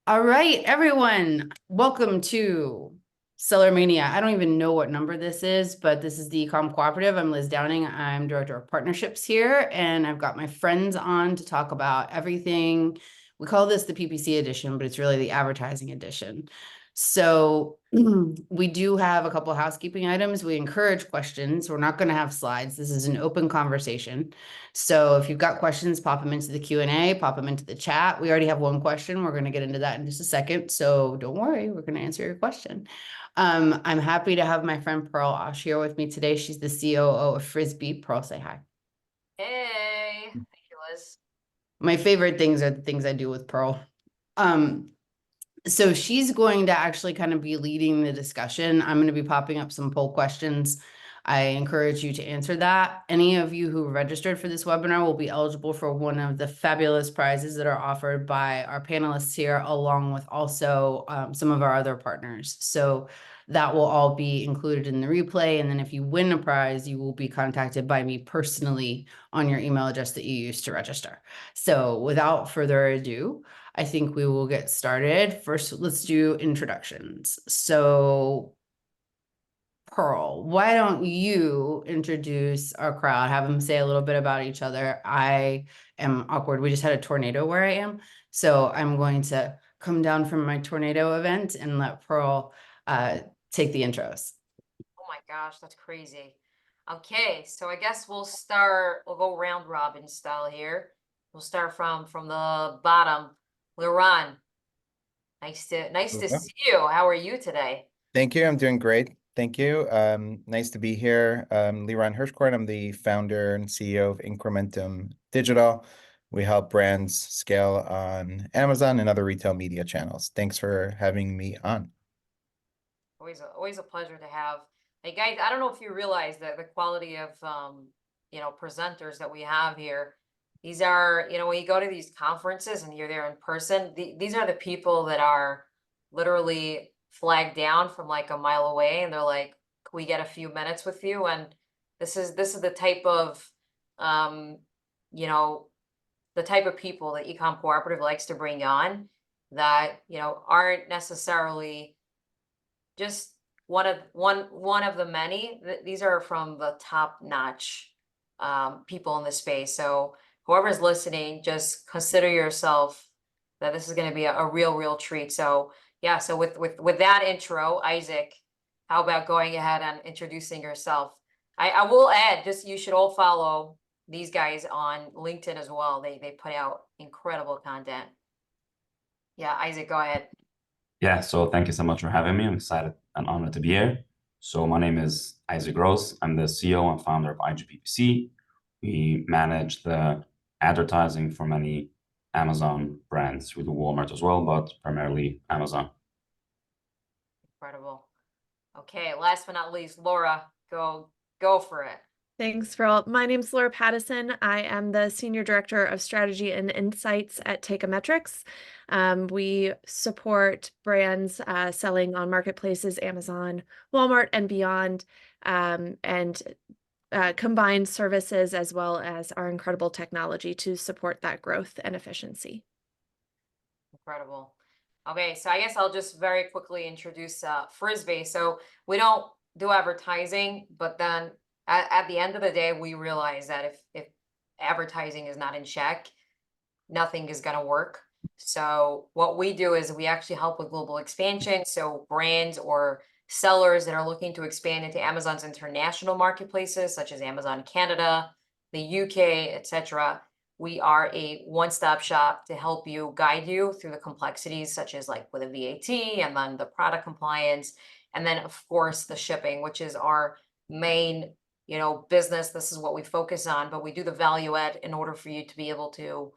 All right, everyone, welcome to SellerMania. I don't even know what number this is, but this is the Ecom Cooperative. I'm Liz Downing. I'm Director of Partnerships here, and I've got my friends on to talk about everything. We call this the PPC edition, but it's really the advertising edition. So we do have a couple of housekeeping items. We encourage questions. We're not going to have slides. This is an open conversation. So if you've got questions, pop them into the Q&A, pop them into the chat. We already have one question. We're going to get into that in just a second. So don't worry, we're going to answer your question. I'm happy to have my friend Pearl Ausch here with me today. She's the COO of Frisbi. Pearl, say hi. Hey, thank you, Liz. My favorite things are the things I do with Pearl. So she's going to actually kind of be leading the discussion. I'm going to be popping up some poll questions. I encourage you to answer that. Any of you who registered for this webinar will be eligible for one of the fabulous prizes that are offered by our panelists here, along with also some of our other partners. So that will all be included in the replay. And then if you win a prize, you will be contacted by me personally on your email address that you used to register. So without further ado, I think we will get started. First, let's do introductions. So, Pearl, why don't you introduce our crowd, have them say a little bit about each other. I am awkward. We just had a tornado where I am. So I'm going to come down from my tornado event and let Pearl take the intros. Oh my gosh, that's crazy. Okay, so I guess we'll go round robin style here. We'll start from the bottom. Liran, nice to see you. How are you today? Thank you. I'm doing great. Thank you. Nice to be here. Liran Hirschkorn. I'm the founder and CEO of Incrementum Digital. We help brands scale on Amazon and other retail media channels. Thanks for having me on. Always a pleasure to have. Hey guys, I don't know if you realize that the quality of presenters that we have here. These are, when you go to these conferences and you're there in person, these are the people that are literally flagged down from like a mile away, and they're like, "Can we get a few minutes with you?" And this is the type of the type of people that Ecom Cooperative likes to bring on that aren't necessarily just one of the many. These are from the top-notch people in the space. So whoever's listening, just consider yourself that this is going to be a real treat. So yeah, so with that intro, Isaac, how about going ahead and introducing yourself? I will add, just you should all follow these guys on LinkedIn as well. They put out incredible content. Yeah, Isaac, go ahead. Yeah, so thank you so much for having me. I'm excited and honored to be here. So my name is Isaac Gross. I'm the CEO and founder of IG PPC. We manage the advertising for many Amazon brands. We do Walmart as well, but primarily Amazon. Incredible. Okay, last but not least, Laura, go for it. Thanks, Pearl. My name's Laura Pattison. I am the Senior Director of Strategy and Insights at Teikametrics. We support brands selling on marketplaces, Amazon, Walmart, and beyond, and combine services as well as our incredible technology to support that growth and efficiency. Incredible. Okay, so I guess I'll just very quickly introduce Frisbi. So we don't do advertising, but then at the end of the day, we realize that if advertising is not in check, nothing is going to work. So what we do is we actually help with global expansion. So brands or sellers that are looking to expand into Amazon's international marketplaces, such as Amazon Canada, the UK, etc. We are a one-stop shop to help you, guide you through the complexities, such as like with a VAT and then the product compliance. And then, of course, the shipping, which is our main business. This is what we focus on, but we do the value add in order for you to be able to,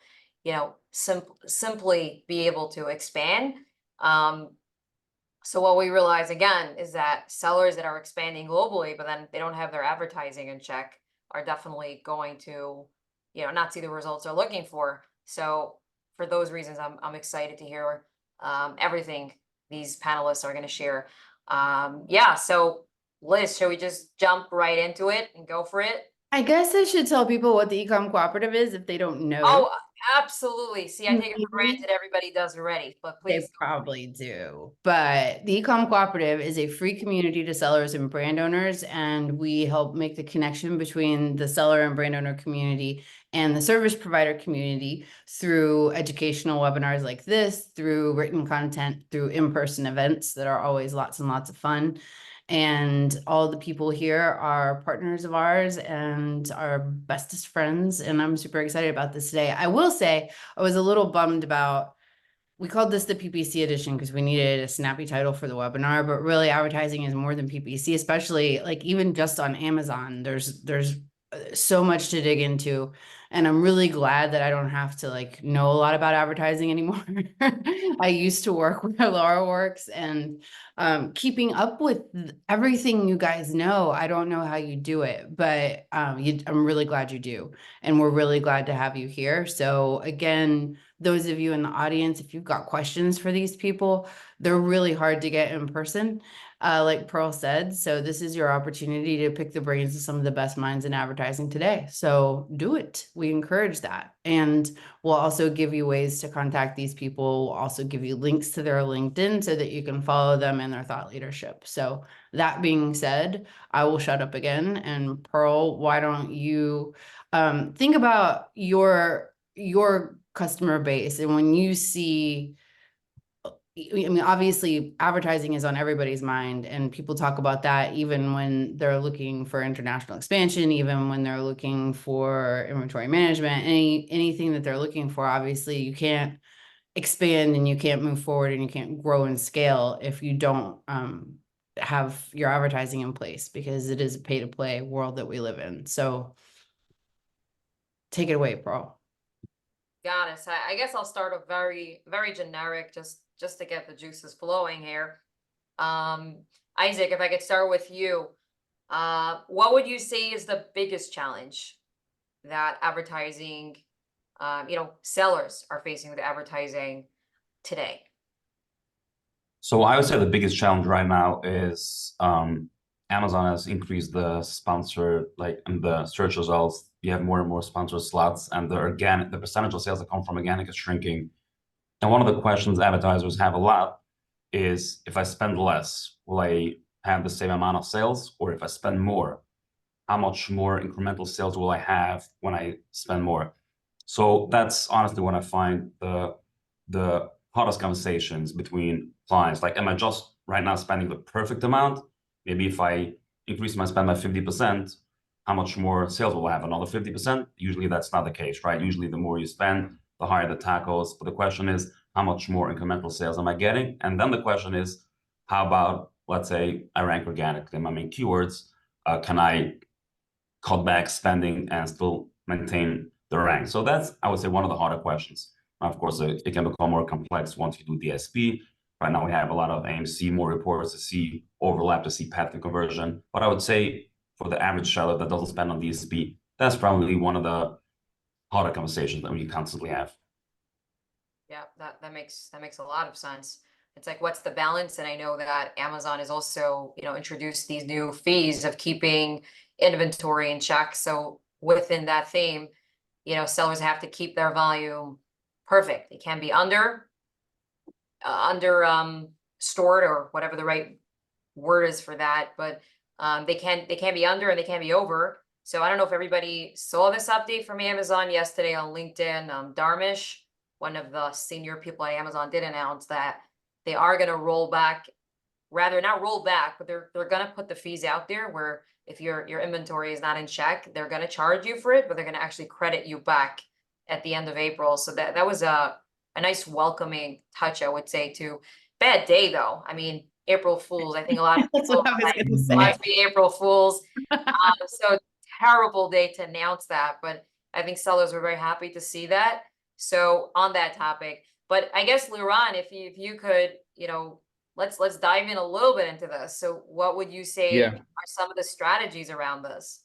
simply be able to expand. So what we realize again is that sellers that are expanding globally, but then they don't have their advertising in check, are definitely going to, not see the results they're looking for. So for those reasons, I'm excited to hear everything these panelists are going to share. Yeah, so Liz, shall we just jump right into it and go for it? I guess I should tell people what the Ecom Cooperative is if they don't know. Oh, Absolutely. See, I take it for granted everybody does already, but They please. probably do, but the Ecom Cooperative is a free community to sellers and brand owners, and we help make the connection between the seller and brand owner community and the service provider community through educational webinars like this, through written content, through in-person events that are always lots and lots of fun. And all the people here are partners of ours and our bestest friends, and I'm super excited about this today. I will say I was a little bummed about, we called this the PPC edition because we needed a snappy title for the webinar, but really advertising is more than PPC, especially like even just on Amazon, there's so much to dig into. And I'm really glad that I don't have to like know a lot about advertising anymore. I used to work where Laura works, and keeping up with everything you guys know, I don't know how you do it, but I'm really glad you do. And we're really glad to have you here. So again, those of you in the audience, if you've got questions for these people, they're really hard to get in person, like Pearl said. So this is your opportunity to pick the brains of some of the best minds in advertising today. So do it. We encourage that. And we'll also give you ways to contact these people. We'll also give you links to their LinkedIn so that you can follow them and their thought leadership. So that being said, I will shut up again. And Pearl, why don't you think about your customer base, and when you see, I mean, obviously advertising is on everybody's mind, and people talk about that even when they're looking for international expansion, even when they're looking for inventory management, anything that they're looking for. Obviously you can't expand and you can't move forward and you can't grow and scale if you don't have your advertising in place, because it is a pay to play world that we live in. So take it away, Pearl. Got it. So I guess I'll start a very, very generic, just to get the juices flowing here. Isaac, if I could start with you, what would you say is the biggest challenge that advertising, sellers are facing with advertising today? So I would say the biggest challenge right now is Amazon has increased the sponsor, like in the search results, you have more and more sponsor slots, and the percentage of sales that come from organic is shrinking. And one of the questions advertisers have a lot is, if I spend less, will I have the same amount of sales? Or if I spend more, how much more incremental sales will I have when I spend more? So that's honestly when I find the hottest conversations between clients. Like, am I just right now spending the perfect amount? Maybe if I increase my spend by 50%, how much more sales will I have? Another 50%? Usually that's not the case, right? Usually the more you spend, the higher the tacos. But the question is, how much more incremental sales am I getting? And then the question is, how about, let's say I rank organically in my main keywords, can I cut back spending and still maintain the rank? So that's, I would say, one of the harder questions. Of course, it can become more complex once you do DSP. Right now, we have a lot of AMC, more reports to see overlap, to see path to conversion. But I would say for the average seller that doesn't spend on DSP, that's probably one of the harder conversations that we constantly have. Yeah, that makes a lot of sense. It's like, what's the balance? And I know that Amazon has also, introduced these new fees of keeping inventory in check. So within that theme, sellers have to keep their volume perfect. It can be under stored, or whatever the right word is for that, but they can be under and they can be over. So I don't know if everybody saw this update from Amazon yesterday on LinkedIn. Dharmesh, one of the senior people at Amazon, did announce that they are going to roll back, rather not roll back, but they're going to put the fees out there where if your inventory is not in check, they're going to charge you for it, but they're going to actually credit you back at the end of April. So that was a nice welcoming touch, I would say, to bad day though. I mean, April Fools. I think a lot of That's people what I was going to say. might be April Fools. So terrible day to announce that, but I think sellers were very happy to see that. So on that topic, but I guess Liran, if you could, let's dive in a little bit into this. So what would you say are some of the strategies around this?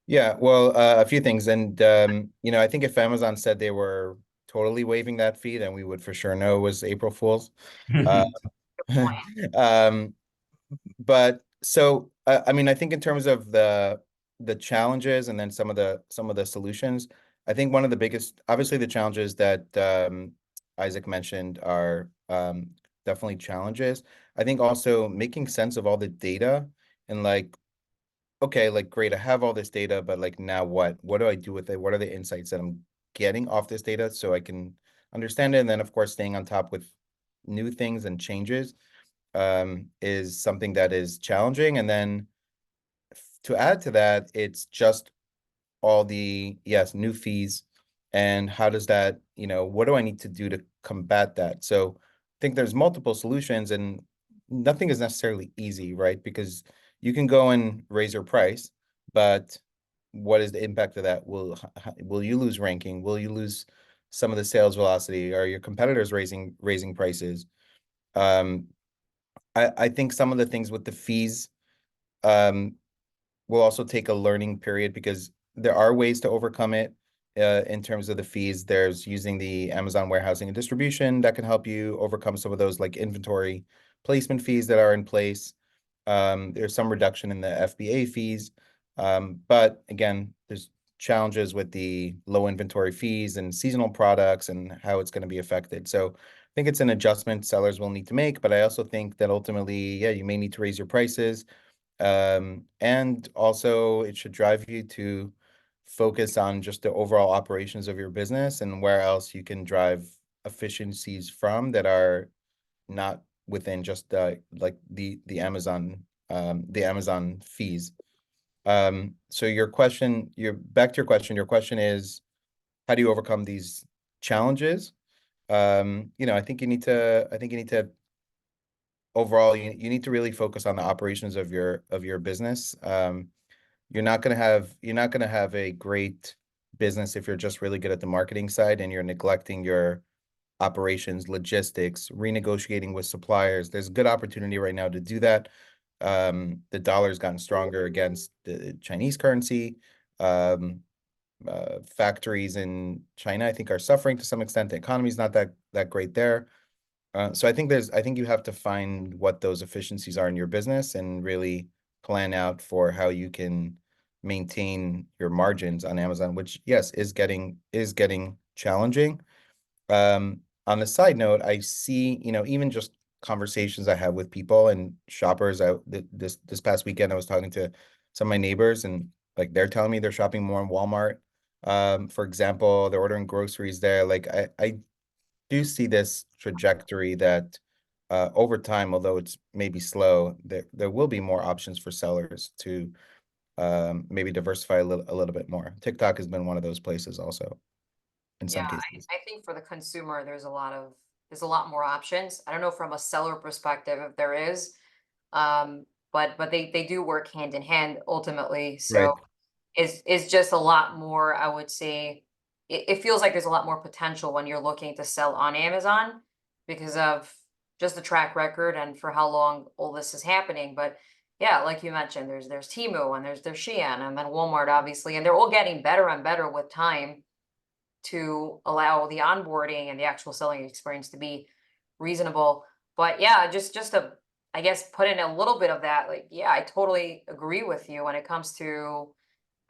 Yeah, well, a few things. And, I think if Amazon said they were totally waiving that fee, then we would for sure know it was April Fool's. But so, I mean, I think in terms of the challenges and then some of the solutions, I think one of the biggest, obviously the challenges that Isaac mentioned are definitely challenges. I think also making sense of all the data and like, okay, like great, I have all this data, but like now what? What do I do with it? What are the insights that I'm getting off this data so I can understand it? And then of course staying on top with new things and changes is something that is challenging. And then to add to that, it's just all the, yes, new fees. And how does that, what do I need to do to combat that? So I think there's multiple solutions and nothing is necessarily easy, right? Because you can go and raise your price, but what is the impact of that? Will you lose ranking? Will you lose some of the sales velocity? Are your competitors raising prices? I think some of the things with the fees will also take a learning period because there are ways to overcome it in terms of the fees. There's using the Amazon warehousing and distribution that can help you overcome some of those like inventory placement fees that are in place. There's some reduction in the FBA fees. But again, there's challenges with the low inventory fees and seasonal products and how it's going to be affected. So I think it's an adjustment sellers will need to make, but I also think that ultimately, yeah, you may need to raise your prices. And also it should drive you to focus on just the overall operations of your business and where else you can drive efficiencies from that are not within just like the Amazon fees. So your question your question is, how do you overcome these challenges? I think you need to overall, you need to really focus on the operations of your business. You're not gonna have a great business if you're just really good at the marketing side and you're neglecting your operations, logistics, renegotiating with suppliers. There's good opportunity right now to do that. The dollar's gotten stronger against the Chinese currency. Factories in China, I think, are suffering to some extent. The economy's not that great there. So I think you have to find what those efficiencies are in your business and really plan out for how you can maintain your margins on Amazon, which yes, is getting challenging. On the side note, I see, even just conversations I have with people and shoppers. This past weekend, I was talking to some of my neighbors and like they're telling me they're shopping more in Walmart. For example, they're ordering groceries there. Like I do see this trajectory that over time, although it's maybe slow, there will be more options for sellers to maybe diversify a little bit more. TikTok has been one of those places also in some cases. I think for the consumer, there's a lot more options. I don't know from a seller perspective if there is, but they do work hand in hand ultimately. So Right. is just a lot more, I would say, it feels like there's a lot more potential when you're looking to sell on Amazon because of just the track record and for how long all this is happening. But yeah, like you mentioned, there's Temu and there's Shein and then Walmart, obviously, and they're all getting better and better with time to allow the onboarding and the actual selling experience to be reasonable. But yeah, just to, I guess, put in a little bit of that, like, yeah, I totally agree with you when it comes to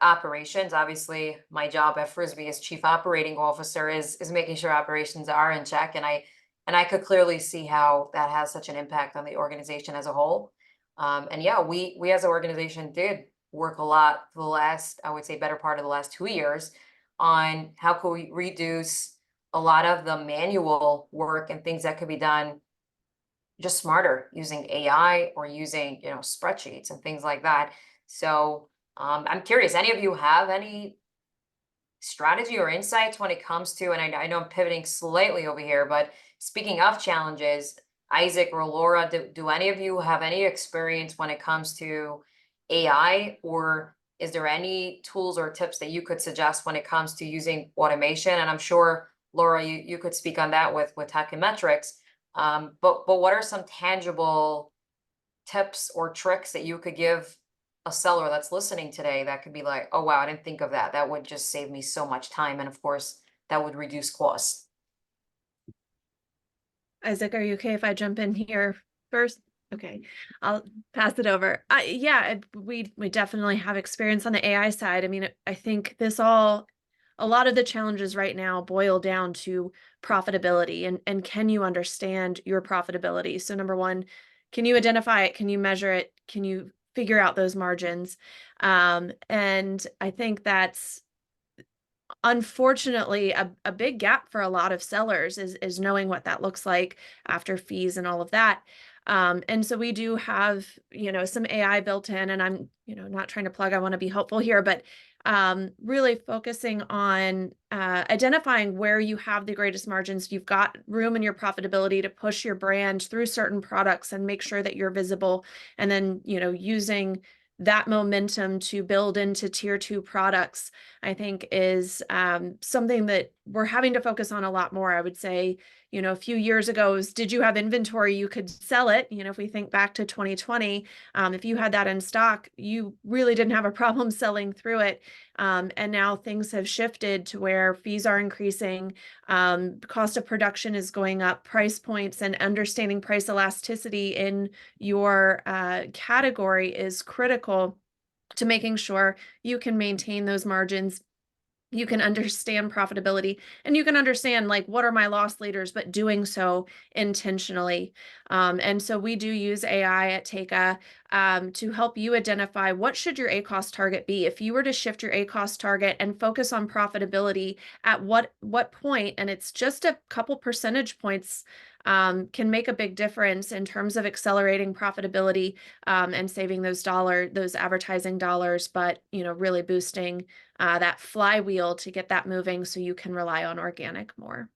operations. Obviously, my job at Frisbi as chief operating officer is making sure operations are in check, and I could clearly see how that has such an impact on the organization as a whole. And yeah, we as an organization did work a lot for the last, I would say, better part of the last 2 years on how could we reduce a lot of the manual work and things that could be done just smarter using AI or using, spreadsheets and things like that. So I'm curious, any of you have any strategy or insights when it comes to, and I know I'm pivoting slightly over here, but speaking of challenges, Isaac or Laura, do any of you have any experience when it comes to AI, or is there any tools or tips that you could suggest when it comes to using automation? And I'm sure, Laura, you could speak on that with Teikametrics. But what are some tangible tips or tricks that you could give a seller that's listening today that could be like, oh, wow, I didn't think of that. That would just save me so much time. And of course, that would reduce costs. Isaac, are you okay if I jump in here first? Okay, I'll pass it over. Yeah, we definitely have experience on the AI side. I mean, I think a a lot of the challenges right now boil down to profitability and can you understand your profitability? So number one, can you identify it? Can you measure it? Can you figure out those margins? And I think that's unfortunately a big gap for a lot of sellers is knowing what that looks like after fees and all of that. And so we do have, some AI built in, and I'm, not trying to plug, I want to be helpful here, but really focusing on identifying where you have the greatest margins. You've got room in your profitability to push your brand through certain products and make sure that you're visible. And then, using that momentum to build into tier 2 products, I think is something that we're having to focus on a lot more. I would say, a few years ago is, did you have inventory? You could sell it. If we think back to 2020, if you had that in stock, you really didn't have a problem selling through it. And now things have shifted to where fees are increasing, cost of production is going up, price points and understanding price elasticity in your category is critical to making sure you can maintain those margins. You can understand profitability, and you can understand, like, what are my loss leaders, but doing so intentionally. And so we do use AI at Teika to help you identify what should your ACoS target be. If you were to shift your ACoS target and focus on profitability, at what point, and it's just a couple percentage points, can make a big difference in terms of accelerating profitability and saving those advertising dollars, but really boosting that flywheel to get that moving so you can rely on organic more.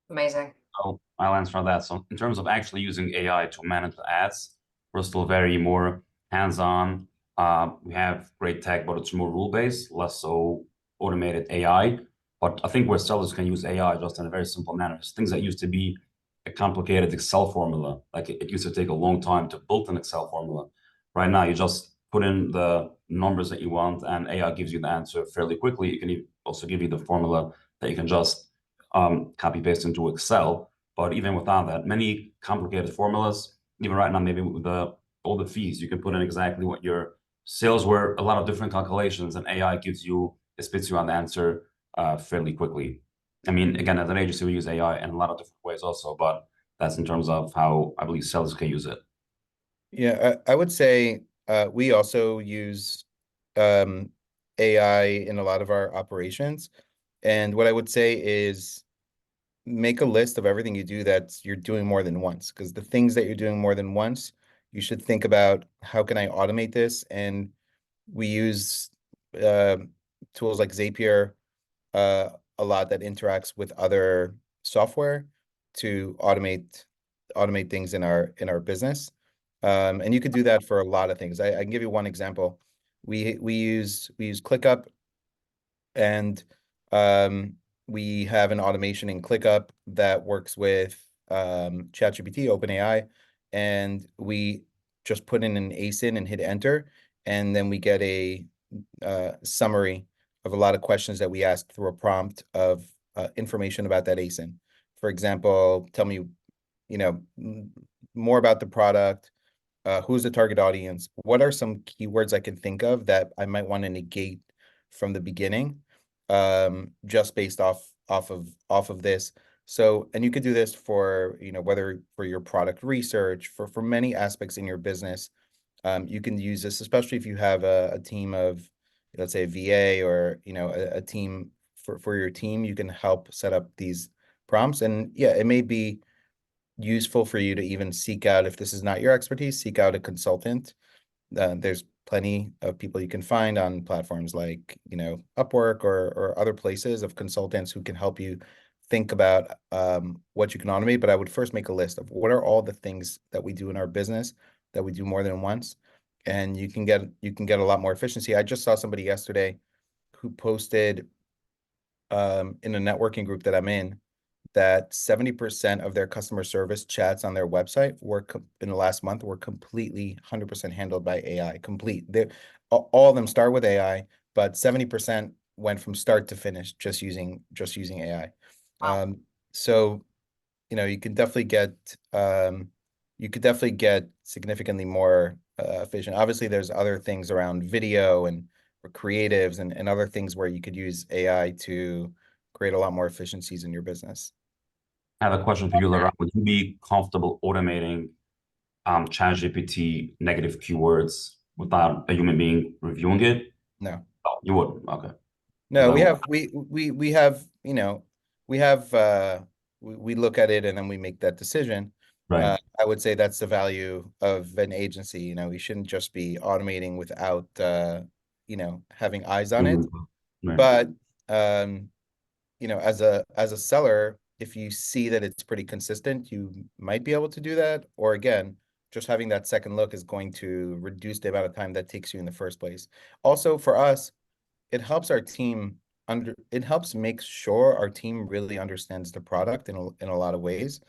Amazing. So I'll answer that. So in terms of actually using AI to manage the ads, we're still very more hands-on. We have great tech, but it's more rule-based, less so automated AI. But I think where sellers can use AI just in a very simple manner, things that used to be a complicated Excel formula, like it used to take a long time to build an Excel formula. Right now, you just put in the numbers that you want, and AI gives you the answer fairly quickly. It can also give you the formula that you can just copy paste into Excel. But even without that, many complicated formulas, even right now, maybe with all the fees, you can put in exactly what your sales were, a lot of different calculations, and AI it spits you out the answer fairly quickly. I mean, again, as an agency, we use AI in a lot of different ways also, but that's in terms of how I believe sellers can use it. Yeah, I would say we also use AI in a lot of our operations. And what I would say is make a list of everything you do that you're doing more than once, because the things that you're doing more than once, you should think about, how can I automate this? And we use tools like Zapier a lot that interacts with other software to automate things in our business. And you could do that for a lot of things. I can give you one example. We use ClickUp, and we have an automation in ClickUp that works with ChatGPT, OpenAI, and we just put in an ASIN and hit enter, and then we get a summary of a lot of questions that we asked through a prompt of information about that ASIN. For example, tell me, more about the product. Who's the target audience? What are some keywords I can think of that I might want to negate from the beginning, just based off of this? So, and you could do this for, whether for your product research, for many aspects in your business. You can use this, especially if you have a team of, let's say, a VA or, a team for your team. You can help set up these prompts. And yeah, it may be useful for you to even seek out, if this is not your expertise, seek out a consultant. There's plenty of people you can find on platforms like, Upwork or other places of consultants who can help you think about what you can automate. But I would first make a list of what are all the things that we do in our business that we do more than once, and you can get a lot more efficiency. I just saw somebody yesterday who posted in a networking group that I'm in, that 70% of their customer service chats on their website in the last month were completely 100% handled by AI. All of them start with AI, but 70% went from start to finish just using AI. Wow. So, you could definitely get significantly more efficient. Obviously, there's other things around video and creatives and other things where you could use AI to create a lot more efficiencies in your business. I have a question for you, Laura. Would you be comfortable automating ChatGPT negative keywords without a human being reviewing it? No. Oh, you would. Okay. No, we Well, have we have, you know, we have we look at it and then we make that decision. right. I would say that's the value of an agency. You know, we shouldn't just be automating without you know, having eyes on it. Mhm. Right. But you know, as a seller, if you see that it's pretty consistent, you might be able to do that. Or again, just having that second look is going to reduce the amount of time that takes you in the first place. Also, for us, it helps our team it helps make sure our team really understands the product in a lot of ways.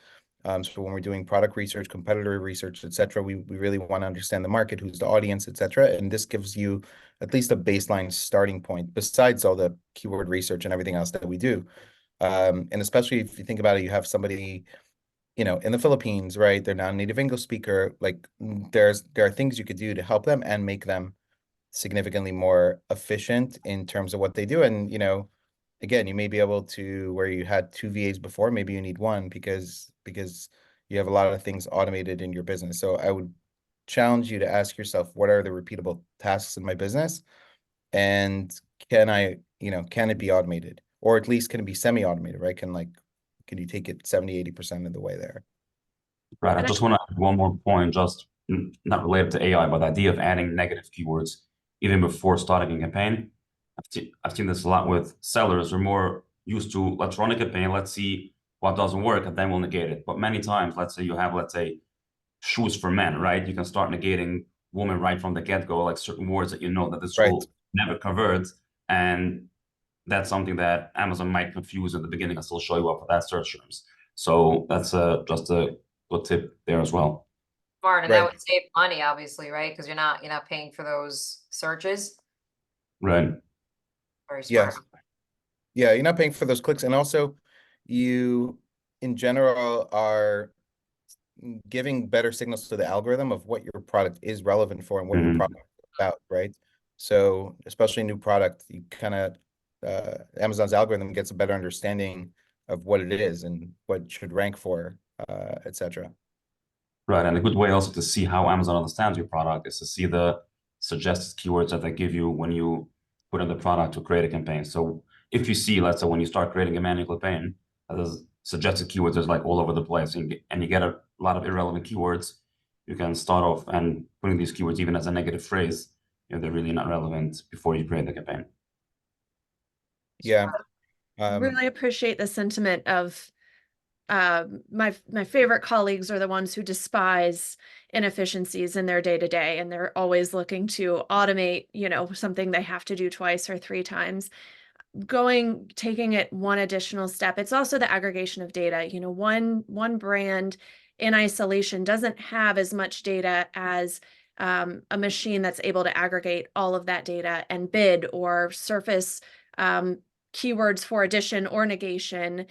So when we're doing product research, competitor research, etc., we really want to understand the market, who's the audience, etc. And this gives you at least a baseline starting point, besides all the keyword research and everything else that we do. And especially if you think about it, you have somebody, you know, in the Philippines, right? They're not a native English speaker. Like there are things you could do to help them and make them significantly more efficient in terms of what they do. And, you know, again, you may be able to, where you had 2 VAs before, maybe you need one because you have a lot of things automated in your business. So I would challenge you to ask yourself, what are the repeatable tasks in my business? And can it be automated? Or at least can it be semi-automated, right? Can you take it 70, 80% of the way there? Right. I And just want to add one more point, just not related to AI, but the idea of adding negative keywords even before starting a campaign. I've seen this a lot with sellers who are more used to, let's run a campaign, let's see what doesn't work, and then we'll negate it. But many times, let's say you have, let's say, shoes for men, right? You can start negating women right from the get-go, like certain words that you know that this Right. will never convert. And that's something that Amazon might confuse at the beginning and still show you up for that search terms. So that's just a good tip there as well. Smart, and Right. that would save money, obviously, right? Because you're not paying for those searches. Right. Very Yes. smart. Yeah, you're not paying for those clicks. And also, you, in general, are giving better signals to the algorithm of what your product is relevant for and what your Mhm. product is about, right? So, especially a new product, you kind of, Amazon's algorithm gets a better understanding of what it is and what it should rank for, etc. Right. And a good way also to see how Amazon understands your product is to see the suggested keywords that they give you when you put in the product to create a campaign. So if you see, let's say, when you start creating a manual campaign, there's suggested keywords is like all over the place, and you get a lot of irrelevant keywords, you can start off and putting these keywords even as a negative phrase, they're really not relevant before you create the campaign. Yeah. really appreciate the sentiment of my favorite colleagues are the ones who despise inefficiencies in their day-to-day, and they're always looking to automate, something they have to do twice or 3 times. Taking it one additional step, it's also the aggregation of data. One brand in isolation doesn't have as much data as a machine that's able to aggregate all of that data and bid or surface keywords for addition or negation,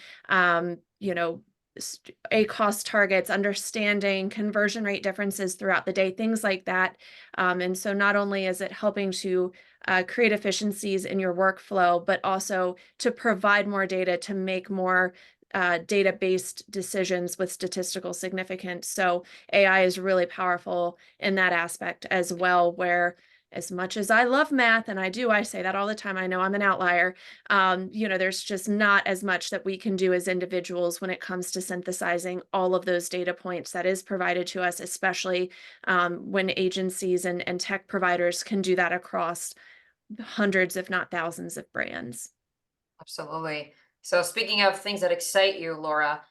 ACoS targets, understanding conversion rate differences throughout the day, things like that. And so not only is it helping to create efficiencies in your workflow, but also to provide more data to make more data-based decisions with statistical significance. So AI is really powerful in that aspect as well, where as much as I love math, and I say that all the time, I know I'm an outlier, there's just not as much that we can do as individuals when it comes to synthesizing all of those data points that is provided to us, especially when agencies and tech providers can do that across hundreds, if not thousands of brands. Absolutely. So speaking of things that excite you, Laura,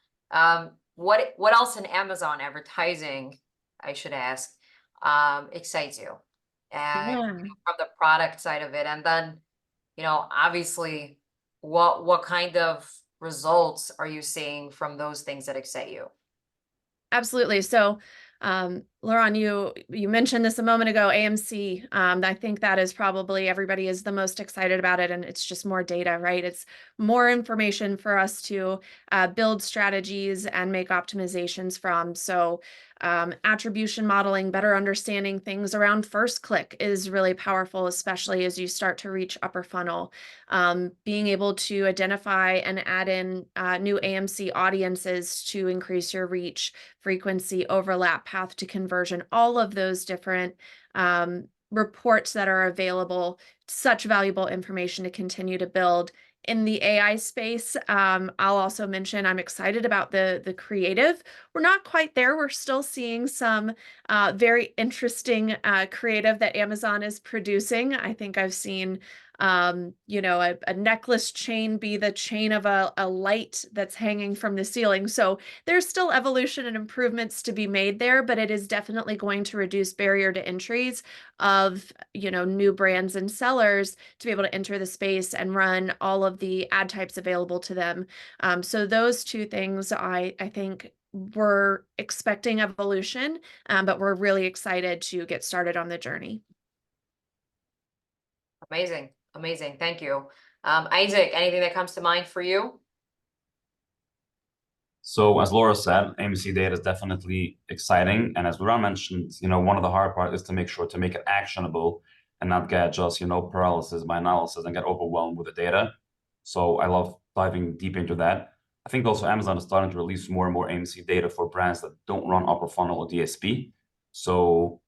what else in Amazon advertising, I should ask, excites you? And from the product side of it, and then, obviously, what kind of results are you seeing from those things that excite you? Absolutely. So, Liran, you mentioned this a moment ago, AMC. I think that is probably everybody is the most excited about it, and it's just more data, right? It's more information for us to build strategies and make optimizations from. So, Attribution modeling, better understanding things around first click is really powerful, especially as you start to reach upper funnel. Being able to identify and add in new AMC audiences to increase your reach, frequency, overlap, path to conversion, all of those different reports that are available, such valuable information to continue to build. In the AI space, I'll also mention I'm excited about the creative. We're not quite there. We're still seeing some very interesting creative that Amazon is producing. I think I've seen a necklace chain be the chain of a light that's hanging from the ceiling. So there's still evolution and improvements to be made there, but it is definitely going to reduce barrier to entries of, new brands and sellers to be able to enter the space and run all of the ad types available to them. So those two things, I think we're expecting evolution, but we're really excited to get started on the journey. Amazing. Amazing. Thank you. Isaac, anything that comes to mind for you? So as Laura said, AMC data is definitely exciting. And as Liran mentioned, one of the hard part is to make sure to make it actionable and not get just, paralysis by analysis and get overwhelmed with the data. So I love diving deep into that. I think also Amazon is starting to release more and more AMC data for brands that don't run upper funnel or DSP. So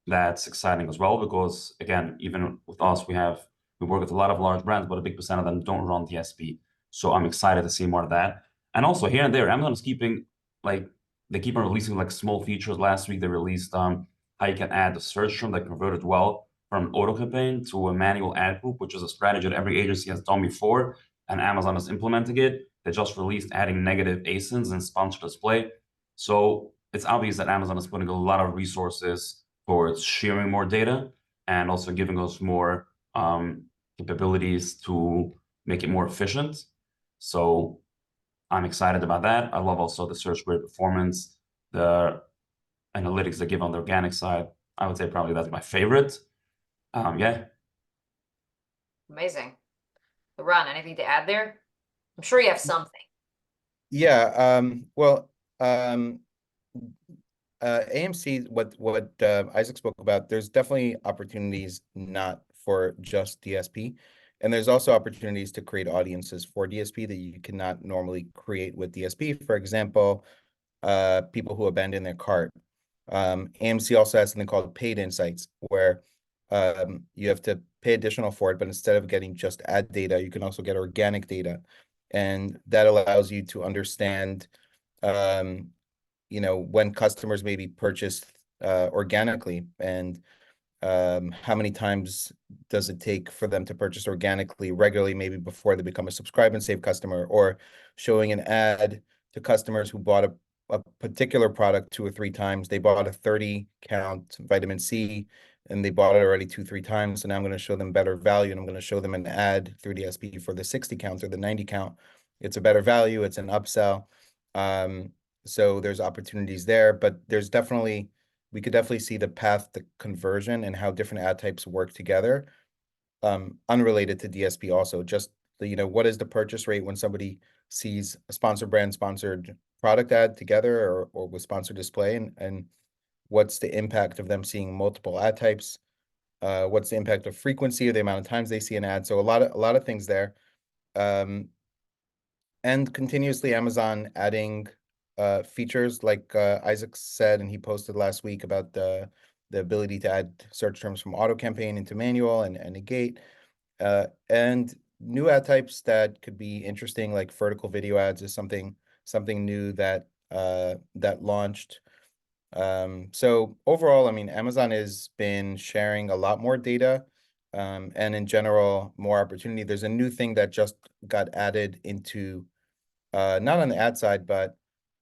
that's exciting as well, because again, even with us, we work with a lot of large brands, but a big percent of them don't run DSP. So I'm excited to see more of that. And also here and there, Amazon is keeping they keep on releasing small features. Last week they released how you can add a search term that converted well from an auto campaign to a manual ad group, which is a strategy that every agency has done before, and Amazon is implementing it. They just released adding negative ASINs and sponsored display. So it's obvious that Amazon is putting a lot of resources towards sharing more data and also giving us more capabilities to make it more efficient. So I'm excited about that. I love also the search query performance, the analytics they give on the organic side. I would say probably that's my favorite. Yeah. Amazing. Liran, anything to add there? I'm sure you have something. Yeah. Well, AMC, what Isaac spoke about, there's definitely opportunities not for just DSP. And there's also opportunities to create audiences for DSP that you cannot normally create with DSP. For example, people who abandon their cart. AMC also has something called paid insights, where you have to pay additional for it, but instead of getting just ad data, you can also get organic data. And that allows you to understand, when customers maybe purchase organically, and how many times does it take for them to purchase organically regularly, maybe before they become a subscribe and save customer, or showing an ad to customers who bought a particular product 2 or 3 times. They bought a 30 count vitamin C and they bought it already 2-3 times. So now I'm going to show them better value, and I'm going to show them an ad through DSP for the 60 count or the 90 count. It's a better value. It's an upsell. So there's opportunities there, but we could definitely see the path to conversion and how different ad types work together, unrelated to DSP also. Just what is the purchase rate when somebody sees a sponsored brand sponsored product ad together or with sponsored display, and what's the impact of them seeing multiple ad types? What's the impact of frequency or the amount of times they see an ad? So a lot of things there. And continuously Amazon adding features like Isaac said, and he posted last week about the ability to add search terms from auto campaign into manual and negate, and new ad types that could be interesting, like vertical video ads is something new that launched. So overall, I mean, Amazon has been sharing a lot more data, and in general, more opportunity. There's a new thing that just got added into, not on the ad side, but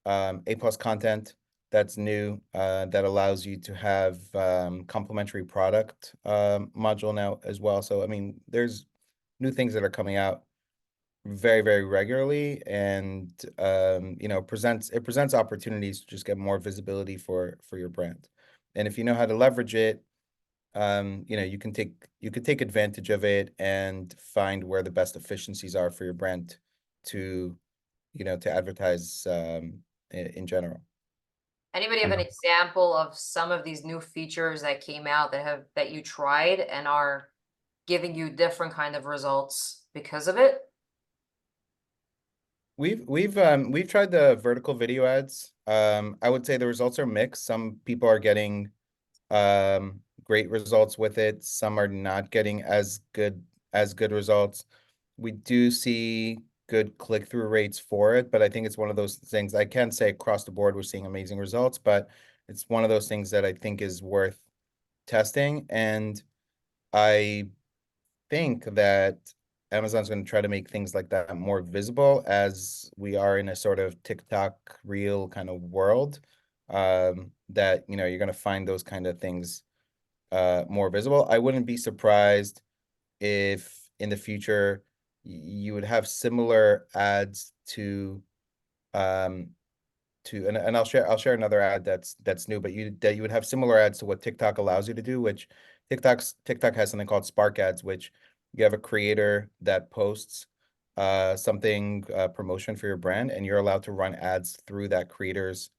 A+ content that's new, that allows you to have complementary product module now as well. So, I mean, there's new things that are coming out very, very regularly, and it presents opportunities to just get more visibility for your brand. And if you know how to leverage it, you can take advantage of it and find where the best efficiencies are for your brand to advertise in general. Anybody have an example of some of these new features that came out that you tried and are giving you different kind of results because of it? We've tried the vertical video ads. I would say the results are mixed. Some people are getting great results with it. Some are not getting as good results. We do see good click-through rates for it, but I think it's one of those things. I can't say across the board we're seeing amazing results, but it's one of those things that I think is worth testing. And I think that Amazon's going to try to make things like that more visible as we are in a sort of TikTok reel kind of world. That, you know, you're going to find those kind of things more visible. I wouldn't be surprised if in the future you would have similar ads to and I'll share another ad that's new, but you would have similar ads to what TikTok allows you to do, which TikTok has something called Spark ads, which you have a creator that posts something promotion for your brand, and you're allowed to run ads through that creator's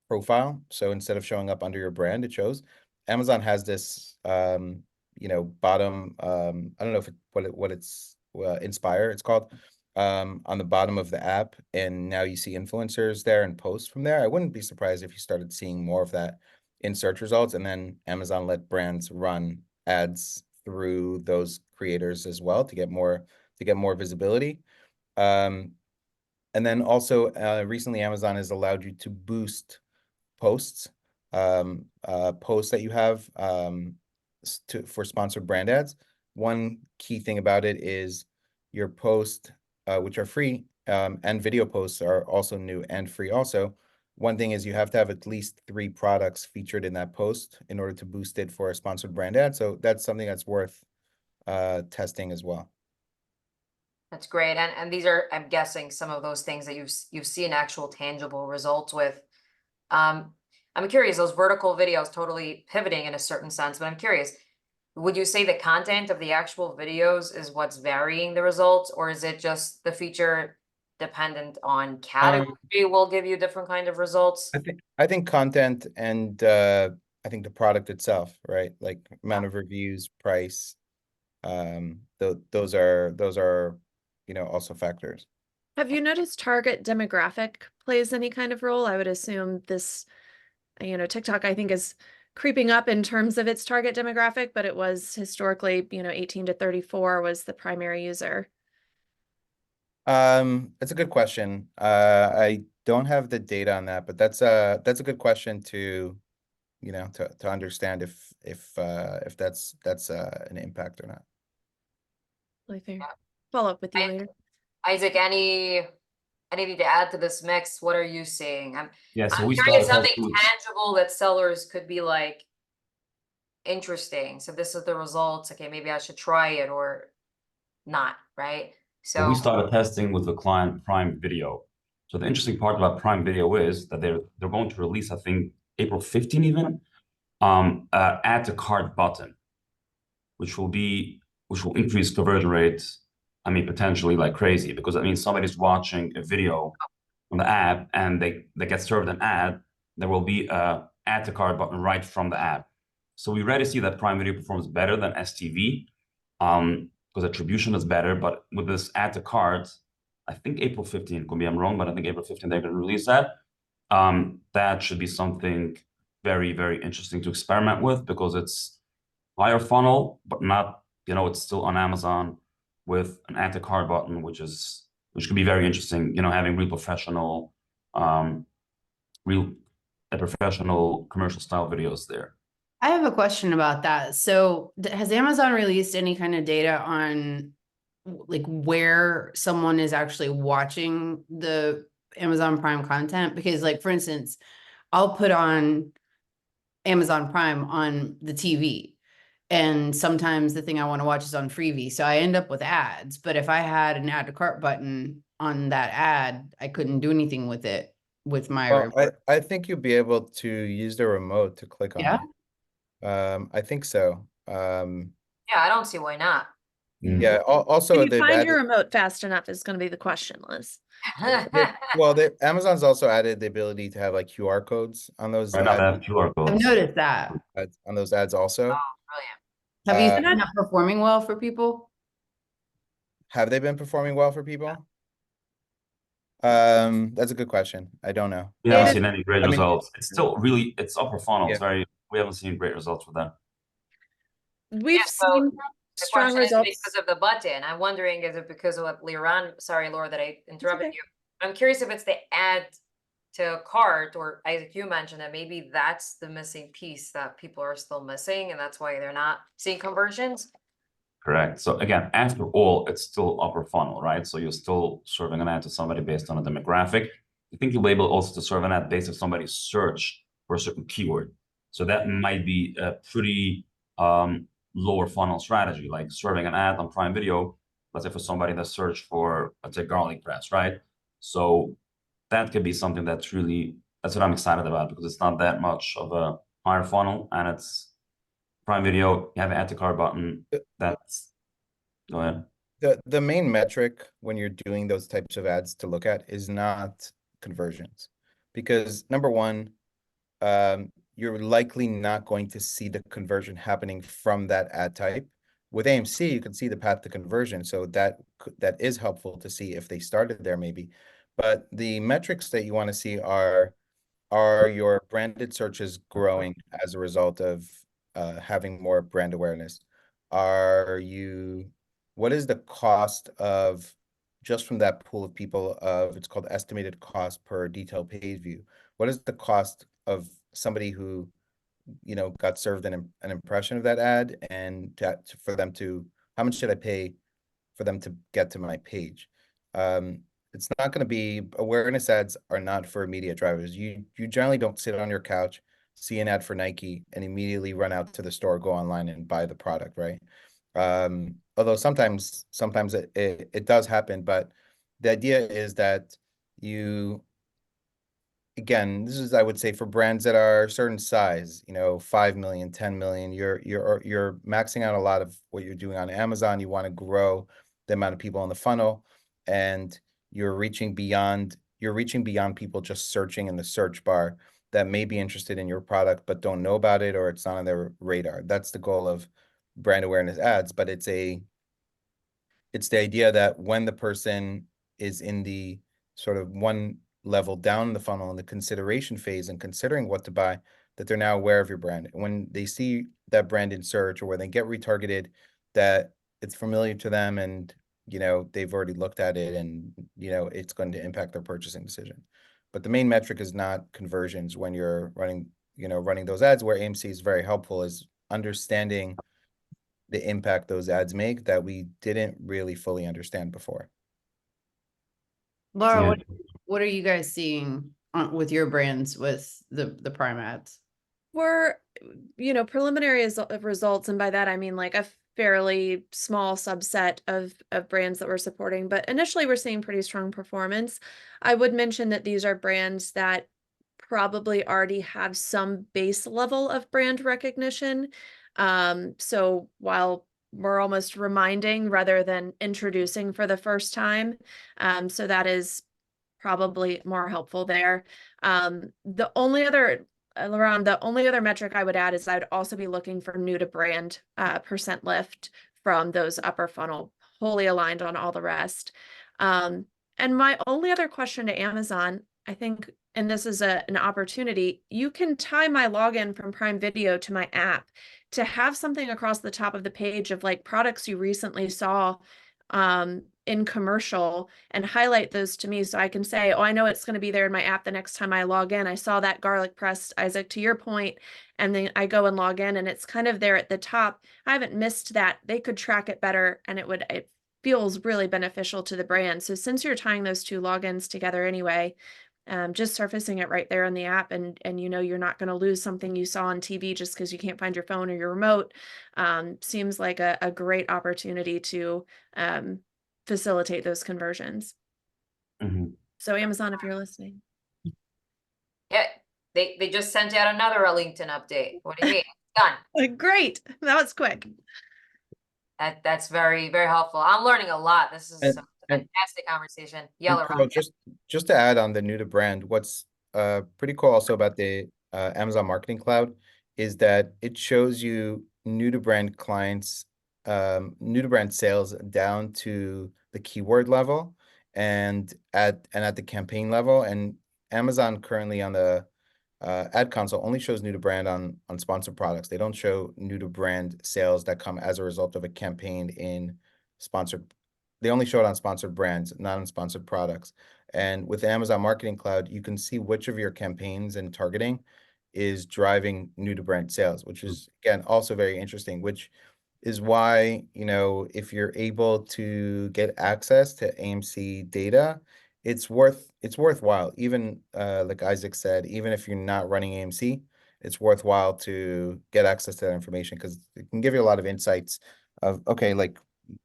profile. So instead of showing up under your brand, it shows. Amazon has this you know, bottom I don't know if what it's Inspire it's called, on the bottom of the app, and now you see influencers there and posts from there. I wouldn't be surprised if you started seeing more of that in search results, and then Amazon let brands run ads through those creators as well to get more visibility. And then also recently Amazon has allowed you to boost posts posts that you have for sponsored brand ads. One key thing about it is your post, which are free, and video posts are also new and free also. One thing is you have to have at least 3 products featured in that post in order to boost it for a sponsored brand ad. So that's something that's worth testing as well. That's great. And these are, I'm guessing, some of those things that you've seen actual tangible results with. I'm curious, those vertical videos, totally pivoting in a certain sense, but I'm curious, would you say the content of the actual videos is what's varying the results, or is it just the feature dependent on category will give you different kind of results? I think content and I think the product itself, right? Like amount of reviews, price, those are, you know, also factors. Have you noticed target demographic plays any kind of role? I would assume this, you know, TikTok, I think, is creeping up in terms of its target demographic, but it was historically, you know, 18 to 34 was the primary user. It's a good question. I don't have the data on that, but that's a good question to, you know, to understand if that's an impact or not. Really fair. Yeah. Follow up with you later. Isaac, anything to add to this mix? What are you seeing? Yeah, so I'm we curious started something tangible that sellers could be like, interesting. So this is the results. Okay, maybe I should try it or not, right? Well, we So started testing with the client Prime Video. So the interesting part about Prime Video is that they're going to release, I think, April 15 even, add to cart button, which will increase conversion rates. I mean, potentially like crazy, because that means somebody's watching a video on the app and they get served an ad. There will be a add to cart button right from the app. So we already see that Prime Video performs better than STV, because attribution is better. But with this add to cart, I think April 15, could be I'm wrong, but I think April 15 they're going to release that. That should be something very, very interesting to experiment with, because it's higher funnel, but not, you know, it's still on Amazon with an add to cart button, which could be very interesting, you know, having professional commercial style videos there. I have a question about that. So has Amazon released any kind of data on like where someone is actually watching the Amazon Prime content? Because like, for instance, I'll put on Amazon Prime on the TV, and sometimes the thing I want to watch is on Freebie. So I end up with ads, but if I had an add to cart button on that ad, I couldn't do anything with it with my Well, I think you'll be able to use the remote to click on Yeah. it. I think so. yeah, I don't see why not. Yeah. Also, Can you they've find your added. remote fast enough is going to be the question, Liz. Amazon's also added the ability to have like QR codes on those Right now, they have QR I've codes. noticed that. ads also. Brilliant. Have you Uh, seen that performing well for people? Have they been performing well for people? That's a good question. I don't know. We haven't Data- seen any great I mean- results. It's still really, it's upper funnel. It's Yeah. we haven't seen great results with that. We've so seen The strong question is results. because of the button. I'm wondering, is it because of what Liran, sorry, Laura, that I interrupted okay. you. I'm curious if it's the add to cart, or Isaac, you mentioned that maybe that's the missing piece that people are still missing, and that's why they're not seeing conversions. Correct. So again, after all, it's still upper funnel, right? So you're still serving an ad to somebody based on a demographic. I think you'll be able also to serve an ad based on somebody's search for a certain keyword. So that might be a pretty lower funnel strategy, like serving an ad on Prime Video, let's say for somebody that searched for, let's say, garlic press, right? So that could be something that's what I'm excited about, because it's not that much of a higher funnel, and it's Prime Video, you have an add to cart button. That's go ahead. The main metric when you're doing those types of ads to look at is not conversions, because number one, you're likely not going to see the conversion happening from that ad type. With AMC, you can see the path to conversion, so that is helpful to see if they started there maybe. But the metrics that you want to see are your branded searches growing as a result of having more brand awareness? What is the cost of, just from that pool of people, of, it's called estimated cost per detailed page view? What is the cost of somebody who, got served an impression of that ad, and for them to, how much should I pay for them to get to my page? It's not going to be, awareness ads are not for immediate drivers. You generally don't sit on your couch, see an ad for Nike, and immediately run out to the store, go online and buy the product, right? Although sometimes it does happen, but the idea is that again, this is, I would say, for brands that are a certain size, 5 million, 10 million, you're maxing out a lot of what you're doing on Amazon. You want to grow the amount of people in the funnel, and you're reaching beyond people just searching in the search bar that may be interested in your product but don't know about it, or it's not on their radar. That's the goal of brand awareness ads, but it's the idea that when the person is in the sort of one level down the funnel in the consideration phase and considering what to buy, that they're now aware of your brand. When they see that brand in search, or when they get retargeted, that it's familiar to them, and they've already looked at it, and it's going to impact their purchasing decision. But the main metric is not conversions when you're running those ads. Where AMC is very helpful is understanding the impact those ads make that we didn't really fully understand before. Laura, Yeah. what are you guys seeing with your brands with the Prime ads? We're, preliminary results, and by that I mean like a fairly small subset of brands that we're supporting, but initially we're seeing pretty strong performance. I would mention that these are brands that probably already have some base level of brand recognition. So while we're almost reminding rather than introducing for the first time, so that is probably more helpful there. The only other Liran, the only other metric I would add is I'd also be looking for new to brand percent lift from those upper funnel, wholly aligned on all the rest. And my only other question to Amazon, I think, and this is an opportunity, you can tie my login from Prime Video to my app to have something across the top of the page of like products you recently saw in commercial, and highlight those to me so I can say, oh, I know it's going to be there in my app the next time I log in. I saw that garlic press, Isaac, to your point, and then I go and log in and it's kind of there at the top. I haven't missed that. They could track it better, and it feels really beneficial to the brand. So since you're tying those two logins together anyway, just surfacing it right there in the app, and you're not going to lose something you saw on TV just because you can't find your phone or your remote, seems like a great opportunity to facilitate those conversions. Mm-hmm. So Amazon, if you're listening. Yeah, they just sent out another LinkedIn update. What do you mean? Done. Great. That was quick. That's very, very helpful. I'm learning a lot. This is And, a and, fantastic conversation. Yeah, and Laura. Pearl, just to add on the new to brand, what's pretty cool also about the Amazon Marketing Cloud is that it shows you new to brand clients, new to brand sales down to the keyword level and at the campaign level. And Amazon currently on the ad console only shows new to brand on sponsored products. They don't show new to brand sales that come as a result of a campaign in sponsored. They only show it on sponsored brands, not on sponsored products. And with Amazon Marketing Cloud, you can see which of your campaigns and targeting is driving new to brand sales, which is again also very interesting, which is why, you know, if you're able to get access to AMC data, it's worthwhile. Even like Isaac said, even if you're not running AMC, it's worthwhile to get access to that information because it can give you a lot of insights of, okay, like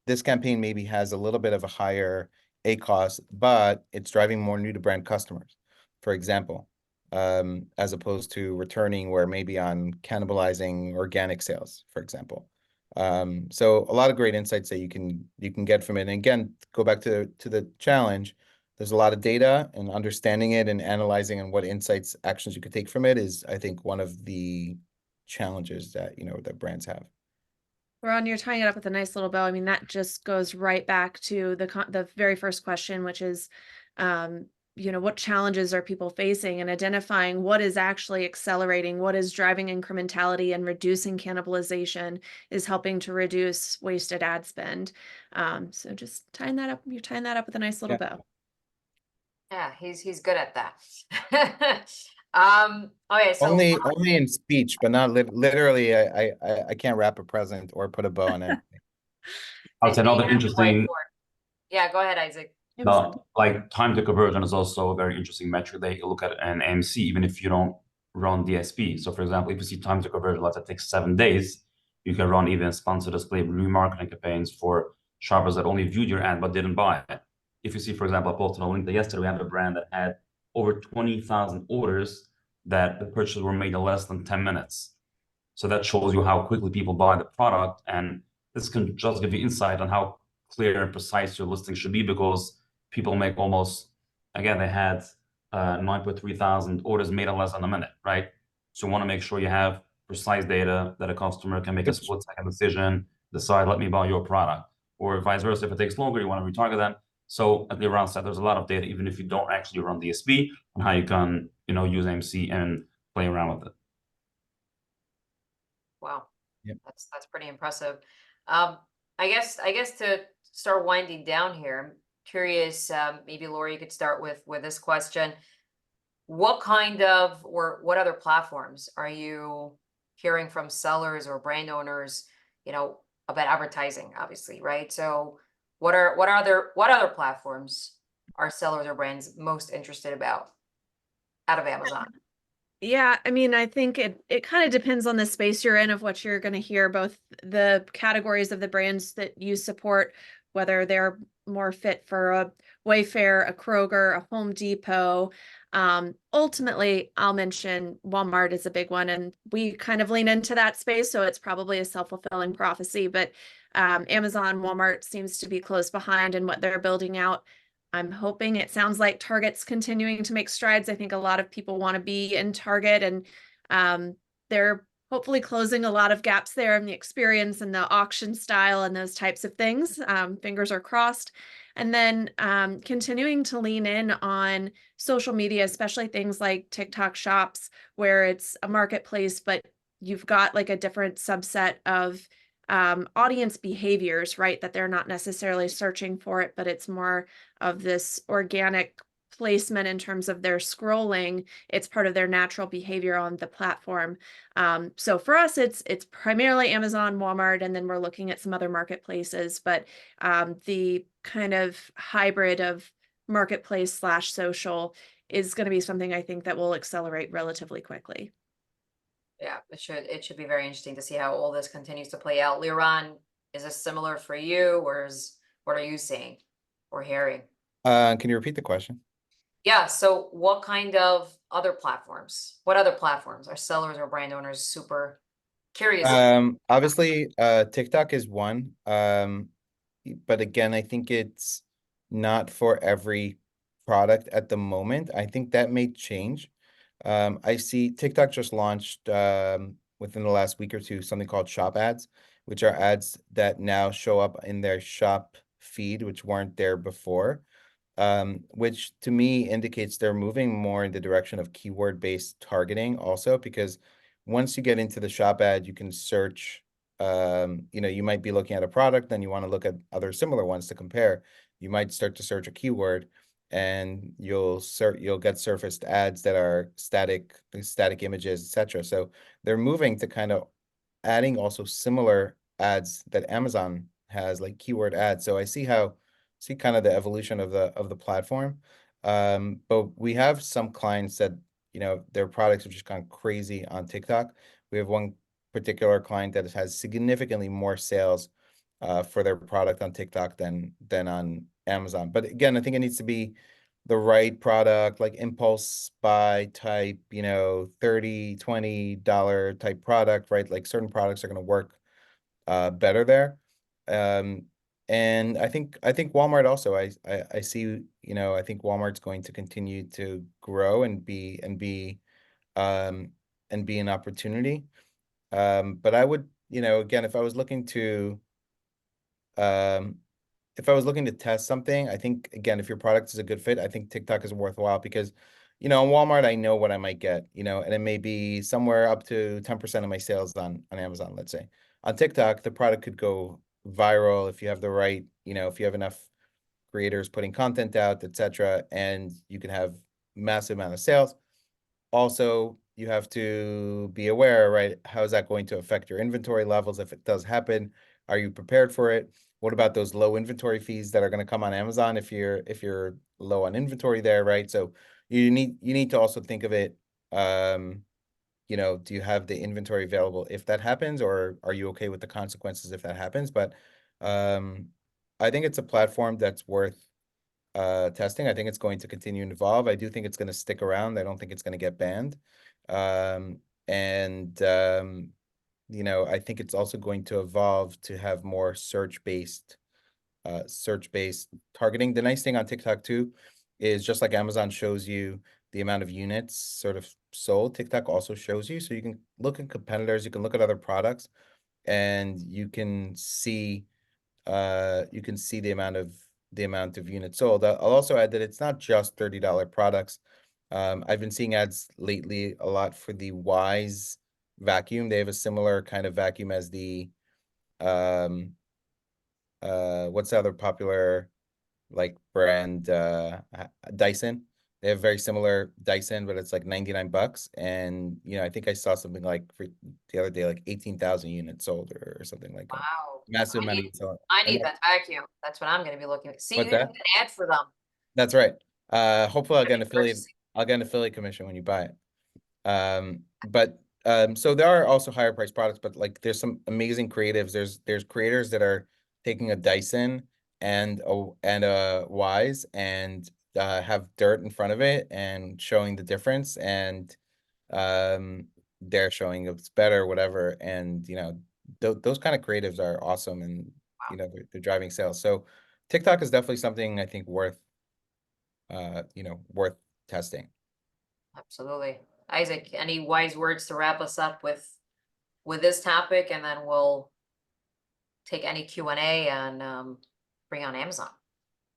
this campaign maybe has a little bit of a higher ACoS, but it's driving more new to brand customers, for example, as opposed to returning where maybe on cannibalizing organic sales, for example. So a lot of great insights that you can get from it. And again, go back to the challenge. There's a lot of data, and understanding it and analyzing and what insights, actions you could take from it is, I think, one of the challenges that, you know, that brands have. Ron, you're tying it up with a nice little bow. I mean, that just goes right back to the very first question, which is, you know, what challenges are people facing, and identifying what is actually accelerating, what is driving incrementality and reducing cannibalization is helping to reduce wasted ad spend. So just tying that up, you're tying that up with a nice little bow. Yeah, he's good at that. Okay, so Only in speech, but not literally. I can't wrap a present or put a bow on anything. I would say another you have to play interesting, for it. Yeah, go ahead, Isaac. like time to conversion is also a very interesting metric that you look at in AMC, even if you don't run DSP. So for example, if you see time to conversion, let's say it takes 7 days, you can run even sponsor display remarketing campaigns for shoppers that only viewed your ad but didn't buy it. If you see, for example, I posted a link that yesterday we have a brand that had over 20,000 orders that the purchases were made in less than 10 minutes. So that shows you how quickly people buy the product. And this can just give you insight on how clear and precise your listing should be, because people make almost, again, they had 9.3 thousand orders made in less than a minute, right? So you want to make sure you have precise data that a customer can make a split-second decision, decide, let me buy your product, or vice versa. If it takes longer, you want to retarget them. So at the Liran said, there's a lot of data, even if you don't actually run DSP, on how you can, you know, use AMC and play around with it. Wow. Yep. That's pretty impressive. I guess to start winding down here, I'm curious, maybe Laura, you could start with this question. What kind of, or what other platforms are you hearing from sellers or brand owners, you know, about advertising, obviously, right? So what other platforms are sellers or brands most interested about out of Amazon? Yeah, I mean, I think it kind of depends on the space you're in of what you're going to hear, both the categories of the brands that you support, whether they're more fit for a Wayfair, a Kroger, a Home Depot. Ultimately, I'll mention Walmart is a big one, and we kind of lean into that space, so it's probably a self-fulfilling prophecy, but Amazon, Walmart seems to be close behind in what they're building out. I'm hoping, it sounds like Target's continuing to make strides. I think a lot of people want to be in Target, and they're hopefully closing a lot of gaps there in the experience and the auction style and those types of things. Fingers are crossed. And then continuing to lean in on social media, especially things like TikTok shops, where it's a marketplace, but you've got like a different subset of audience behaviors, right? That they're not necessarily searching for it, but it's more of this organic placement in terms of their scrolling. It's part of their natural behavior on the platform. So for us, it's primarily Amazon, Walmart, and then we're looking at some other marketplaces, but the kind of hybrid of marketplace / social is going to be something I think that will accelerate relatively quickly. Yeah, it should be very interesting to see how all this continues to play out. Liran, is this similar for you, or what are you seeing or hearing? Can you repeat the question? Yeah, so what kind of other platforms? What other platforms are sellers or brand owners super Curious. Obviously, TikTok is one. But again, I think it's not for every product at the moment. I think that may change. I see TikTok just launched within the last week or two something called shop ads, which are ads that now show up in their shop feed, which weren't there before. Which to me indicates they're moving more in the direction of keyword-based targeting also, because once you get into the shop ad, you can search, you might be looking at a product, then you want to look at other similar ones to compare. You might start to search a keyword and you'll get surfaced ads that are static images, etc. So they're moving to kind of adding also similar ads that Amazon has, like keyword ads. So I see kind of the evolution of the platform. But we have some clients that, their products have just gone crazy on TikTok. We have one particular client that has significantly more sales for their product on TikTok than on Amazon. But again, I think it needs to be the right product, like impulse buy type, $30, $20 type product, right? Like certain products are going to work better there. And I think Walmart also, I see, I think Walmart's going to continue to grow and be an opportunity. But I would, again, if I was looking to test something, I think, again, if your product is a good fit, I think TikTok is worthwhile because, on Walmart, I know what I might get, and it may be somewhere up to 10% of my sales on Amazon, let's say. On TikTok, the product could go viral if you have the right, if you have enough creators putting content out, etc., and you can have massive amount of sales. Also, you have to be aware, right? How is that going to affect your inventory levels if it does happen? Are you prepared for it? What about those low inventory fees that are going to come on Amazon if you're low on inventory there, right? So you need to also think of it. Do you have the inventory available if that happens, or are you okay with the consequences if that happens? But I think it's a platform that's worth testing. I think it's going to continue to evolve. I do think it's going to stick around. I don't think it's going to get banned. I think it's also going to evolve to have more search-based targeting. The nice thing on TikTok too is, just like Amazon shows you the amount of units sort of sold, TikTok also shows you. So you can look at competitors, you can look at other products, and you can see the amount of units sold. I'll also add that it's not just $30 products. I've been seeing ads lately a lot for the Wise vacuum. They have a similar kind of vacuum as the what's the other popular like brand, Dyson. They have very similar Dyson, but it's like $99. And I think I saw something like for the other day, like 18,000 units sold or something like that. Wow. Massive amount of units sold. I need that vacuum. That's what I'm going to be looking at. See, What's you that? need an ad for them. That's right. Hopefully I'll get an Purchasing. affiliate commission when you buy it. So there are also higher priced products, but like there's some amazing creatives. There's creators that are taking a Dyson and a Wise and have dirt in front of it and showing the difference, and they're showing it's better, whatever. And those kind of creatives are awesome, and they're driving sales. So TikTok is definitely something I think worth testing. Absolutely. Isaac, any wise words to wrap us up with this topic, and then we'll take any Q&A and bring on Amazon.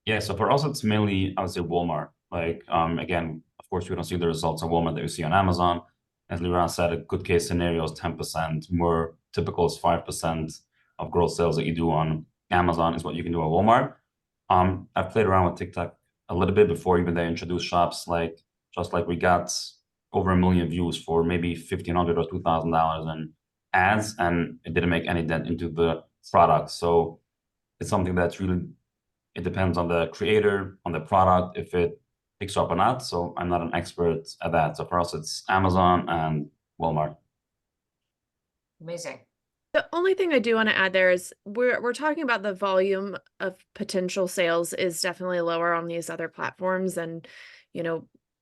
Yeah, so for us, it's mainly, I would say, Walmart. Like, again, of course, we don't see the results of Walmart that you see on Amazon. As Liran said, a good case scenario is 10%. More typical is 5% of gross sales that you do on Amazon is what you can do at Walmart. I've played around with TikTok a little bit before even they introduced shops. Just like we got over 1 million views for maybe $1,500 or $2,000 in ads, and it didn't make any dent into the product. So it's something that's really, it depends on the creator, on the product, if it picks up or not. So I'm not an expert at that. So for us, it's Amazon and Walmart. Amazing. The only thing I do want to add there is we're talking about the volume of potential sales is definitely lower on these other platforms, and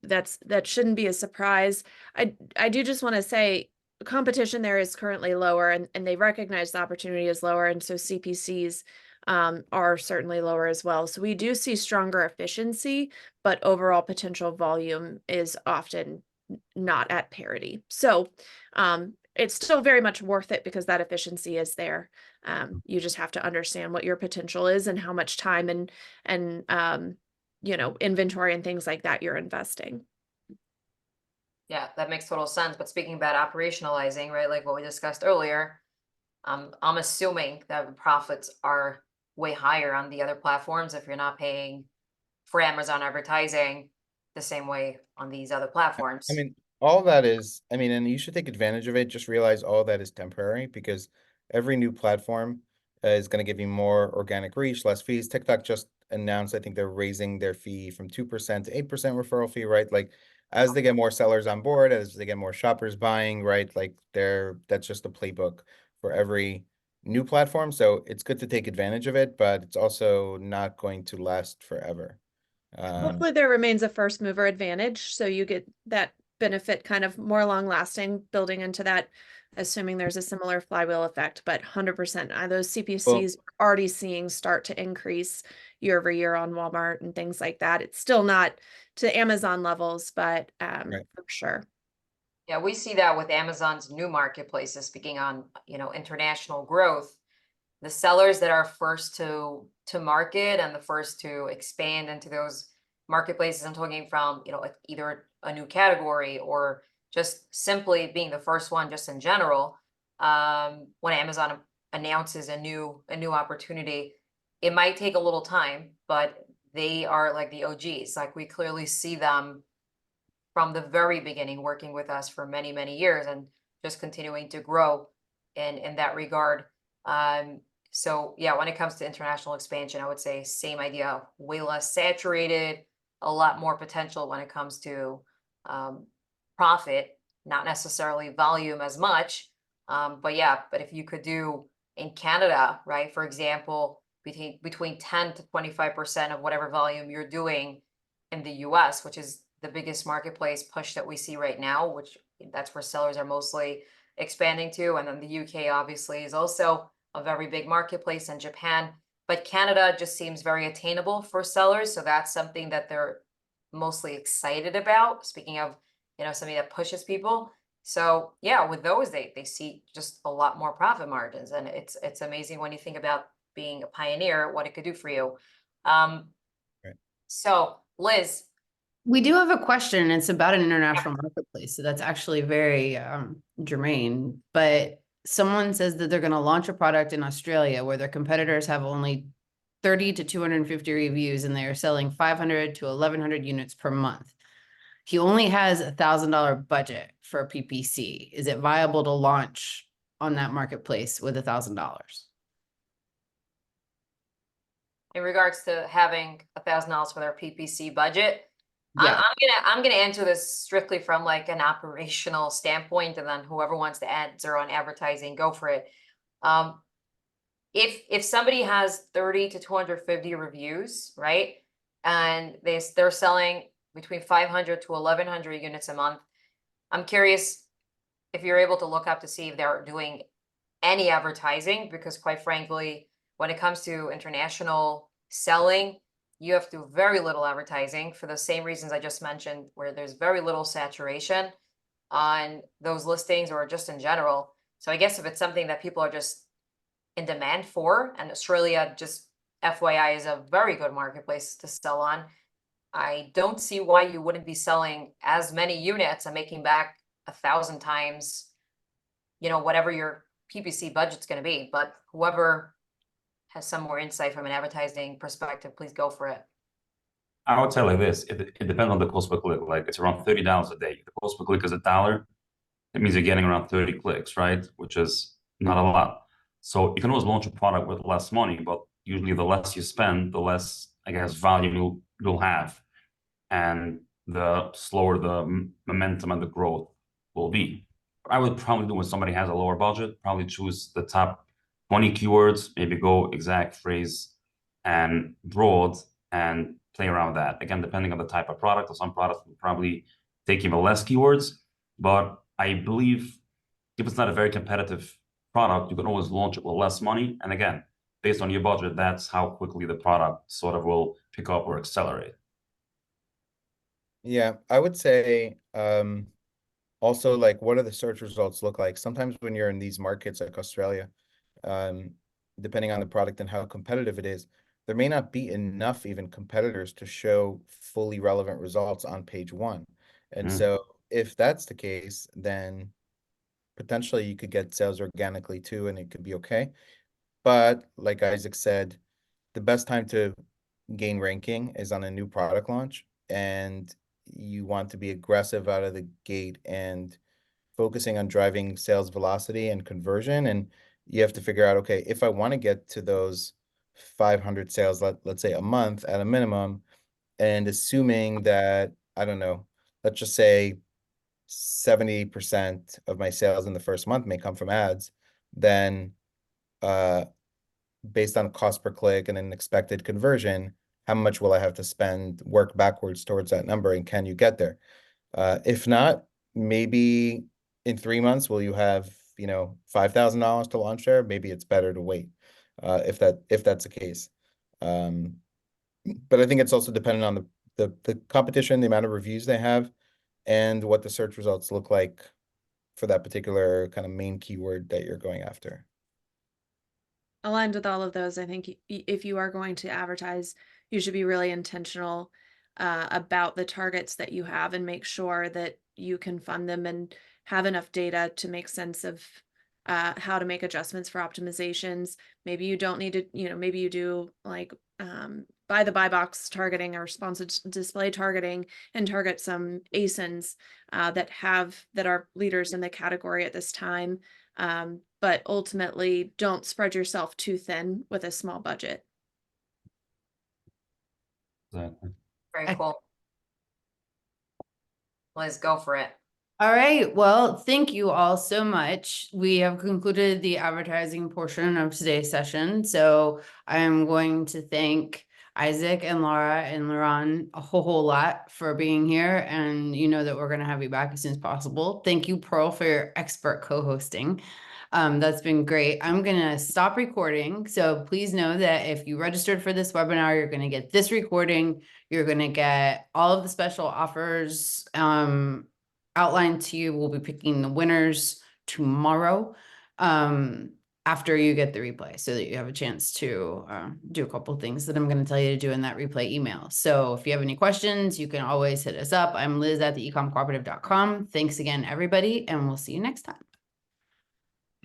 that shouldn't be a surprise. I do just want to say competition there is currently lower, and they recognize the opportunity is lower, and so CPCs are certainly lower as well. So we do see stronger efficiency, but overall potential volume is often not at parity. So it's still very much worth it because that efficiency is there. You just have to understand what your potential is and how much time and you know, inventory and things like that you're investing. Yeah, that makes total sense. But speaking about operationalizing, right, like what we discussed earlier, I'm assuming that the profits are way higher on the other platforms if you're not paying for Amazon advertising the same way on these other platforms. I mean, all that is, I mean, and you should take advantage of it. Just realize all that is temporary because every new platform is going to give you more organic reach, less fees. TikTok just announced, I think they're raising their fee from 2% to 8% referral fee, right? Like as they get more sellers on board, as they get more shoppers buying, right? Like that's just a playbook for every new platform. So it's good to take advantage of it, but it's also not going to last forever. Hopefully there remains a first mover advantage, so you get that benefit kind of more long lasting, building into that, assuming there's a similar flywheel effect. But 100%, those CPCs are already seeing start to increase year over year on Walmart and things like that. It's still not to Amazon levels, but for sure. Yeah, we see that with Amazon's new marketplaces. Speaking on, you know, international growth, the sellers that are first to market and the first to expand into those marketplaces, I'm talking from, you know, like either a new category or just simply being the first one just in general. When Amazon announces a new opportunity, it might take a little time, but they are like the OGs. Like we clearly see them from the very beginning working with us for many, many years and just continuing to grow in that regard. So yeah, when it comes to international expansion, I would say same idea, way less saturated, a lot more potential when it comes to profit, not necessarily volume as much. But yeah, but if you could do in Canada, right, for example, between 10 to 25% of whatever volume you're doing in the US, which is the biggest marketplace push that we see right now, which that's where sellers are mostly expanding to. And then the UK obviously is also a very big marketplace, in Japan, but Canada just seems very attainable for sellers. So that's something that they're mostly excited about. Speaking of, you know, something that pushes people. So yeah, with those, they see just a lot more profit margins. And it's amazing when you think about being a pioneer, what it could do for you. Right. So Liz. We do have a question. It's about an international marketplace. So that's actually very germane. But someone says that they're going to launch a product in Australia where their competitors have only 30 to 250 reviews and they are selling 500 to 1,100 units per month. He only has $1,000 budget for PPC. Is it viable to launch on that marketplace with $1,000? In regards to having $1,000 for their PPC budget, Yeah. I'm gonna answer this strictly from like an operational standpoint, and then whoever wants to answer on advertising, go for it. If somebody has 30 to 250 reviews, right, and they're selling between 500 to 1,100 units a month, I'm curious if you're able to look up to see if they're doing any advertising, because quite frankly, when it comes to international selling, you have to do very little advertising for the same reasons I just mentioned, where there's very little saturation on those listings or just in general. So I guess if it's something that people are just in demand for, and Australia, just FYI, is a very good marketplace to sell on, I don't see why you wouldn't be selling as many units and making back 1,000 times, you know, whatever your PPC budget's going to be. But whoever has some more insight from an advertising perspective, please go for it. I would say like this, it depends on the cost per click. Like it's around $30 a day. If the cost per click is $1, it means you're getting around 30 clicks, right? Which is not a lot. So you can always launch a product with less money, but usually the less you spend, the less, I guess, value you'll have. And the slower the momentum and the growth will be. I would probably do when somebody has a lower budget, probably choose the top 20 keywords, maybe go exact, phrase, and broad, and play around with that. Again, depending on the type of product, or some products will probably take even less keywords. But I believe, if it's not a very competitive product, you can always launch it with less money. And again, based on your budget, that's how quickly the product sort of will pick up or accelerate. Yeah, I would say also like what do the search results look like? Sometimes when you're in these markets like Australia, depending on the product and how competitive it is, there may not be enough even competitors to show fully relevant results on page one. And so if that's the case, then potentially you could get sales organically too, and it could be okay. But like Isaac said, the best time to gain ranking is on a new product launch, and you want to be aggressive out of the gate and focusing on driving sales velocity and conversion. And you have to figure out, okay, if I want to get to those 500 sales, let's say a month at a minimum, and assuming that, I don't know, let's just say 70% of my sales in the first month may come from ads, then based on cost per click and an expected conversion, how much will I have to spend, work backwards towards that number, and can you get there? If not, maybe in 3 months, will you have, $5,000 to launch there? Maybe it's better to wait, if that's the case. But I think it's also dependent on the competition, the amount of reviews they have, and what the search results look like for that particular kind of main keyword that you're going after. Aligned with all of those, I think if you are going to advertise, you should be really intentional about the targets that you have and make sure that you can fund them and have enough data to make sense of how to make adjustments for optimizations. Maybe you don't need to, maybe you do like buy the buy box targeting or sponsored display targeting and target some ASINs that are leaders in the category at this time. But ultimately, don't spread yourself too thin with a small budget. Exactly. Very cool. Let's go for it. All right. Well, thank you all so much. We have concluded the advertising portion of today's session. So I'm going to thank Isaac and Laura and Liran a whole lot for being here. And you know that we're going to have you back as soon as possible. Thank you, Pearl, for your expert co-hosting. That's been great. I'm going to stop recording. So please know that if you registered for this webinar, you're going to get this recording. You're going to get all of the special offers outlined to you. We'll be picking the winners tomorrow after you get the replay, so that you have a chance to do a couple of things that I'm going to tell you to do in that replay email. So if you have any questions, you can always hit us up. I'm Liz at the ecomcooperative.com. Thanks again, everybody, and we'll see you next time.